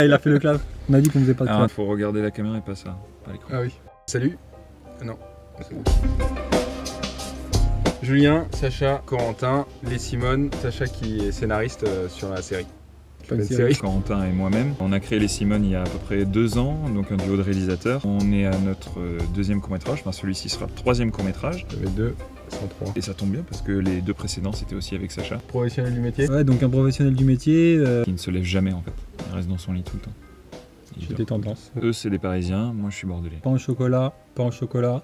Il a fait le clap. On a dit qu'on faisait pas de Ah, clap. faut regarder la caméra et pas ça, pas l'écran. Ah oui. Salut. Non. Julien, Sacha, Corentin, les Simone, Sacha qui est scénariste sur la série. Pas une Une série. Corentin et moi-même. On a créé Les Simones il y a à peu près 2 ans, donc un duo de réalisateurs. On est à notre deuxième court-métrage, enfin celui-ci sera le troisième court-métrage. J'avais 2, 103. Et ça tombe bien parce que les 2 précédents c'était aussi avec Sacha, Professionnel du métier. Ouais, donc un professionnel du métier. qui ne se lève jamais en fait. Il reste dans son lit tout le temps. Il J'ai dort. des tendances. Eux c'est des Parisiens, moi je suis bordelais. Pain au chocolat, pain au chocolat.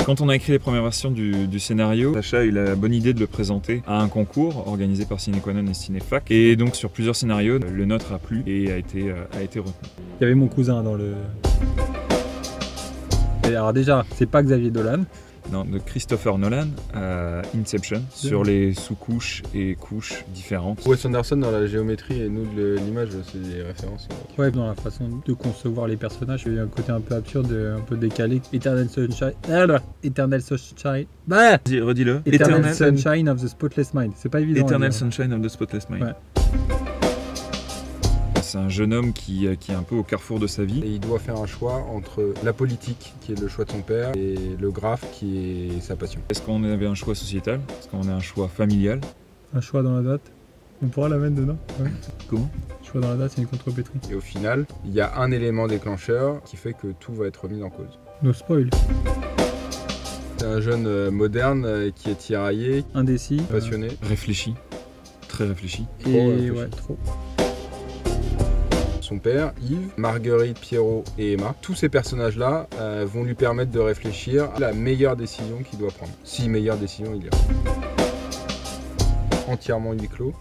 Quand on a écrit les premières versions du scénario, Sacha a eu la bonne idée de le présenter à un concours organisé par Cinequanon et Cinefac. Et donc sur plusieurs scénarios, le nôtre a plu et a été retenu. Il y avait mon cousin dans le... Et alors déjà, c'est pas Xavier Dolan. De Christopher Nolan à Inception, sur les sous-couches et couches différentes. Wes Anderson dans la géométrie et nous de l'image, c'est des références. Ouais, dans la façon de concevoir les personnages, il y a un côté un peu absurde, un peu décalé. Eternal Sunshine... Eternal Sunshine... Bah Redis-le. Eternal Sunshine of the Spotless Mind. C'est pas évident. Eternal Sunshine of the Spotless Mind. Ouais. C'est un jeune homme qui est un peu au carrefour de sa vie. Et il doit faire un choix entre la politique, qui est le choix de son père, et le graphe, qui est sa passion. Est-ce qu'on avait un choix sociétal? Est-ce qu'on a un choix familial? Un choix dans la date. On pourra la mettre dedans. Ouais. Comment? Choix dans la date, c'est une contrepétrie. Et au final, il y a un élément déclencheur qui fait que tout va être remis en cause. No spoil. C'est un jeune moderne qui est tiraillé, Indécis. passionné. Réfléchi. Très réfléchi. Et réfléchi. ouais, trop. Son père, Yves, Marguerite, Pierrot et Emma. Tous ces personnages-là vont lui permettre de réfléchir à la meilleure décision qu'il doit prendre. Si meilleure décision il y a. Entièrement huis clos.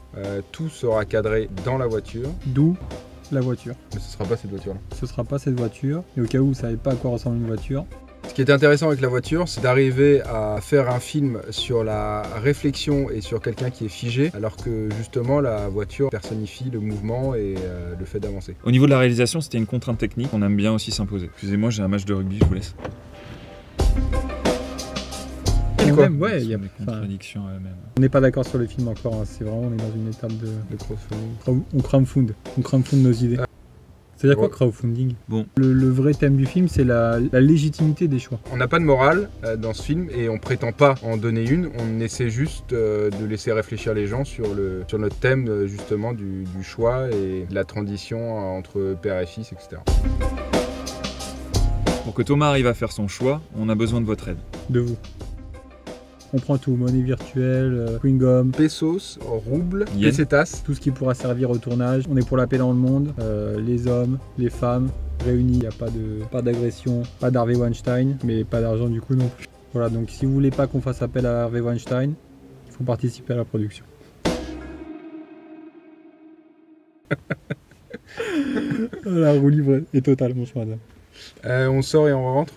Tout sera cadré dans la voiture. D'où la voiture. Mais ce ne sera pas cette voiture-là. Ce sera pas cette voiture. Et au cas où vous savez pas à quoi ressemble une voiture, Ce qui est intéressant avec la voiture, c'est d'arriver à faire un film sur la réflexion et sur quelqu'un qui est figé, alors que justement la voiture personnifie le mouvement et le fait d'avancer. Au niveau de la réalisation, c'était une contrainte technique. On aime bien aussi s'imposer. Excusez-moi, j'ai un match de rugby, je vous laisse. Quoi même, ouais, il y a, Les contradictions elles-mêmes. on n'est pas d'accord sur le film encore. Hein. C'est vraiment, on est dans une étape de Le crowdfunding. on crowdfund nos idées. C'est-à-dire quoi Ouais. crowdfunding? Bon. Le vrai thème du film, c'est la légitimité des choix. On n'a pas de morale dans ce film et on prétend pas en donner une, on essaie juste de laisser réfléchir les gens sur notre thème justement du choix et de la transition entre père et fils, etc. Pour que Thomas arrive à faire son choix, on a besoin de votre aide. De vous. On prend tout, monnaie virtuelle, chewing-gum, Pesos, roubles, Yen. pesetas. tout ce qui pourra servir au tournage. On est pour la paix dans le monde, les hommes, les femmes, réunis. Il n'y a pas d'agression, pas d'Harvey Weinstein, mais pas d'argent du coup non plus. Voilà, donc si vous voulez pas qu'on fasse appel à Harvey Weinstein, il faut participer à la production. La roue libre est totale, mon choix, madame. On sort et on rentre.